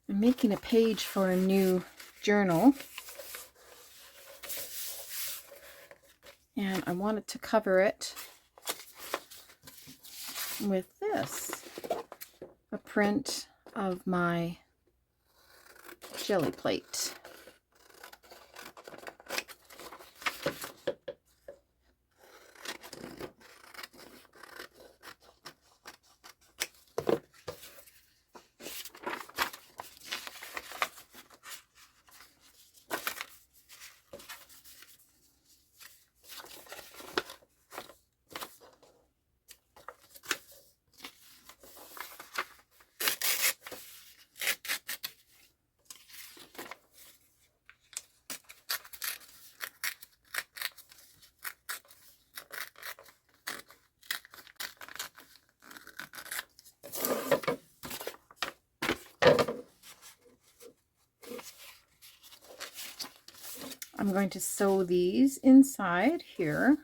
I'm making a page for a new journal, and I wanted to cover it with this, a print of my jelly plate. I'm going to sew these inside here.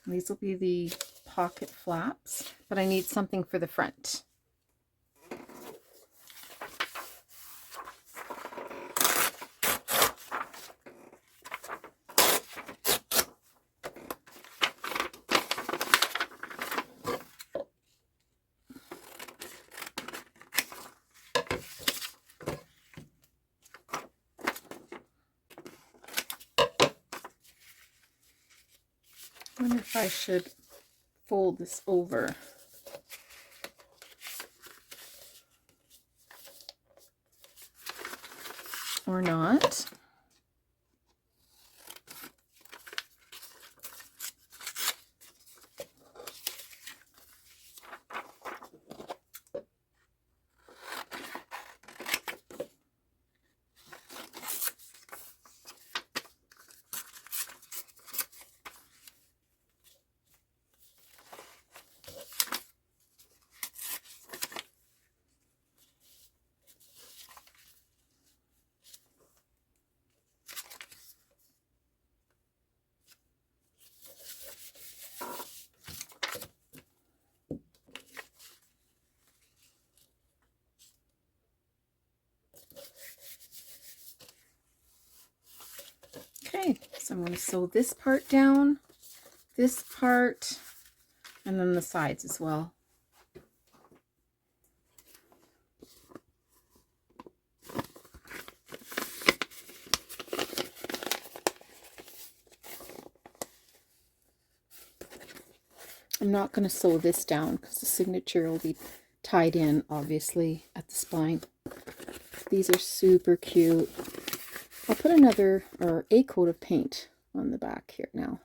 These will be the pocket flaps, but I need something for the front. I wonder if I should fold this over. Or not. Okay, so I'm going to sew this part down, this part, and then the sides as well. I'm not going to sew this down because the signature will be tied in, obviously, at the spine. These are super cute. I'll put another, or a coat of paint on the back here now.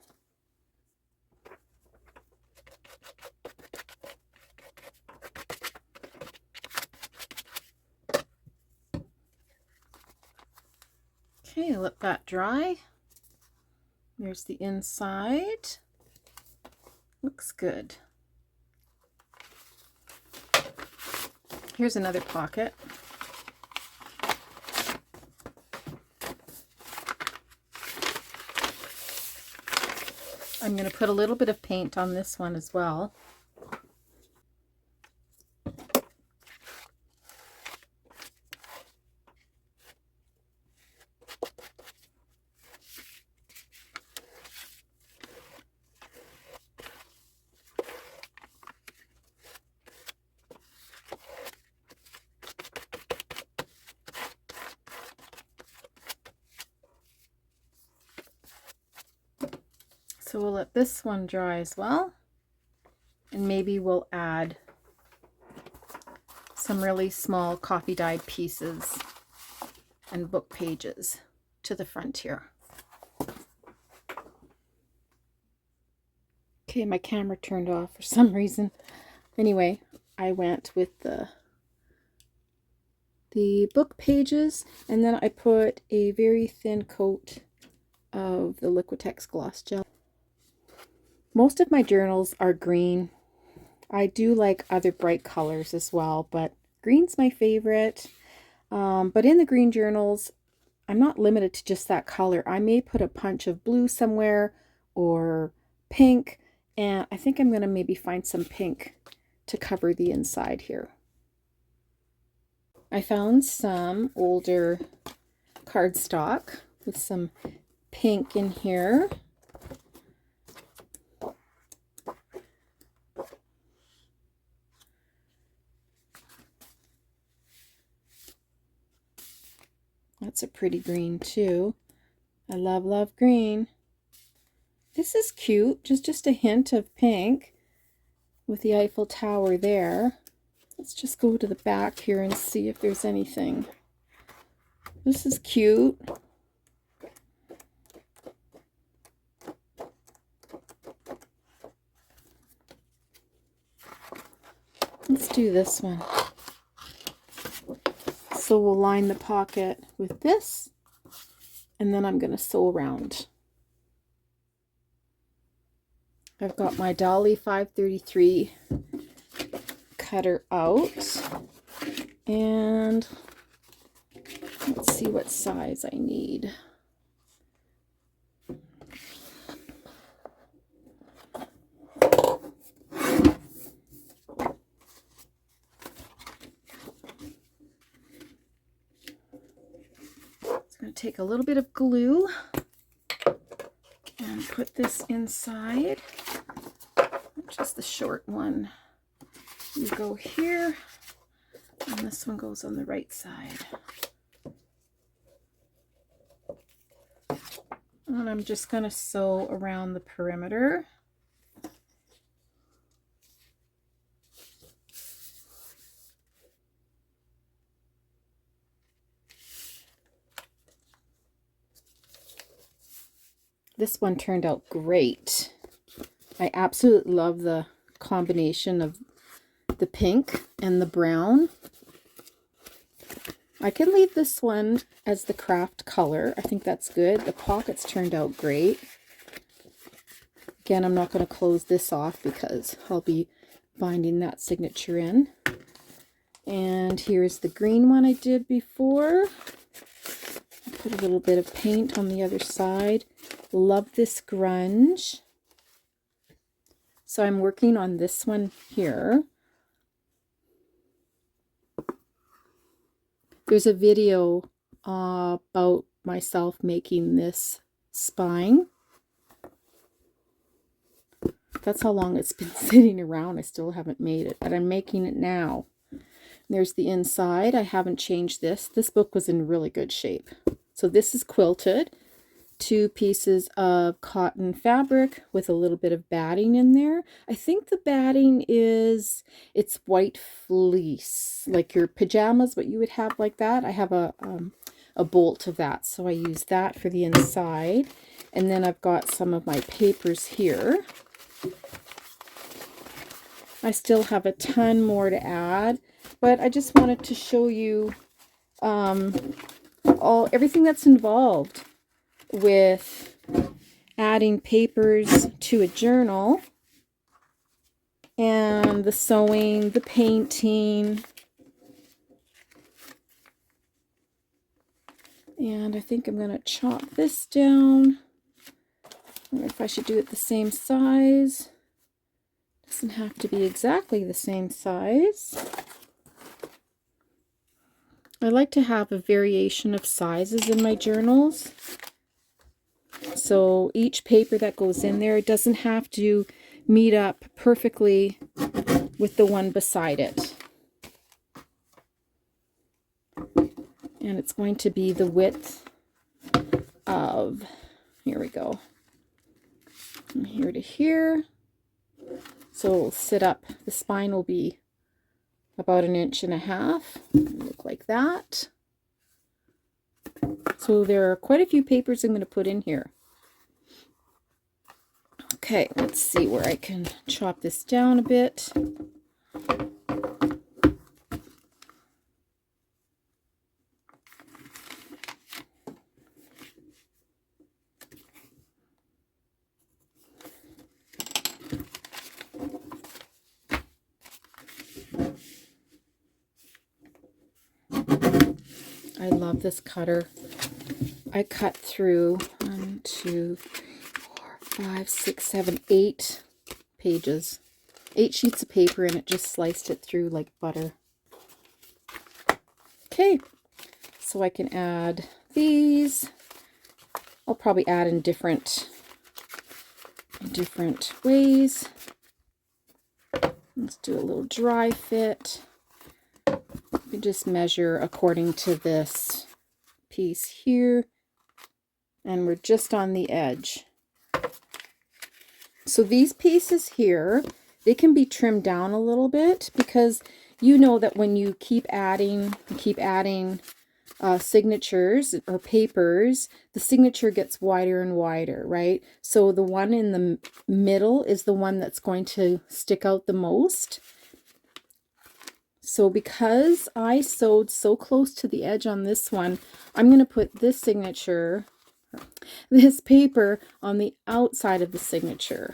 Okay, let that dry. There's the inside. Looks good. Here's another pocket. I'm going to put a little bit of paint on this one as well. So we'll let this one dry as well, and maybe we'll add some really small coffee dyed pieces and book pages to the front here. Okay, my camera turned off for some reason. Anyway, I went with the book pages, and then I put a very thin coat of the Liquitex gloss gel. Most of my journals are green. I do like other bright colors as well, but green's my favorite. But in the green journals, I'm not limited to just that color. I may put a punch of blue somewhere or pink, and I think I'm going to maybe find some pink to cover the inside here. I found some older cardstock with some pink in here. That's a pretty green too. I love, love green. This is cute, just a hint of pink with the Eiffel Tower there. Let's just go to the back here and see if there's anything. This is cute. Let's do this one. So we'll line the pocket with this, and then I'm going to sew around. I've got my Dolly 533 cutter out, and let's see what size I need. Going to take a little bit of glue and put this inside, just the short one. You go here, and this one goes on the right side. And I'm just going to sew around the perimeter. This one turned out great. I absolutely love the combination of the pink and the brown. I can leave this one as the craft color. I think that's good. The pockets turned out great. Again, I'm not going to close this off because I'll be binding that signature in. And here's the green one I did before. Put a little bit of paint on the other side. Love this grunge. So I'm working on this one here. There's a video about myself making this spine. That's how long it's been sitting around. I still haven't made it, but I'm making it now. There's the inside. I haven't changed this. This book was in really good shape. So this is quilted. 2 pieces of cotton fabric with a little bit of batting in there. I think the batting is, it's white fleece, like your pajamas, what you would have like that. I have a bolt of that, so I use that for the inside. And then I've got some of my papers here. I still have a ton more to add, but I just wanted to show you everything that's involved with adding papers to a journal, and the sewing, the painting, and I think I'm going to chop this down. I wonder if I should do it the same size. Doesn't have to be exactly the same size. I like to have a variation of sizes in my journals. So each paper that goes in there, it doesn't have to meet up perfectly with the one beside it. And it's going to be the width of, here we go, from here to here. So it'll sit up, the spine will be about 1.5 inches. Look like that. So there are quite a few papers I'm going to put in here. Okay, let's see where I can chop this down a bit. I love this cutter. I cut through 1, 2, 4, 5, 6, 7, 8 pages. 8 sheets of paper, and it just sliced it through like butter. Okay, so I can add these. I'll probably add in different ways. Let's do a little dry fit. You can just measure according to this piece here. And we're just on the edge. So these pieces here, they can be trimmed down a little bit because you know that when you keep adding signatures or papers, the signature gets wider and wider, right? So the one in the middle is the one that's going to stick out the most. So because I sewed so close to the edge on this one, I'm going to put this signature, this paper, on the outside of the signature.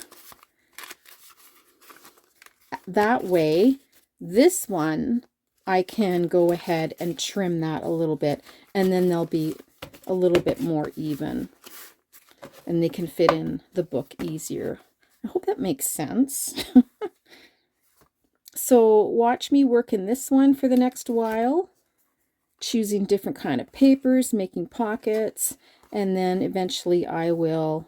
That way, this one, I can go ahead and trim that a little bit, and then they'll be a little bit more even, and they can fit in the book easier. I hope that makes sense. So watch me work in this one for the next while, choosing different kind of papers, making pockets, and then eventually I will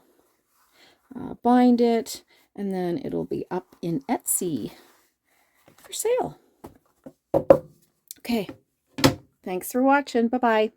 bind it, and then it'll be up in Etsy for sale. Okay, thanks for watching. Bye-bye.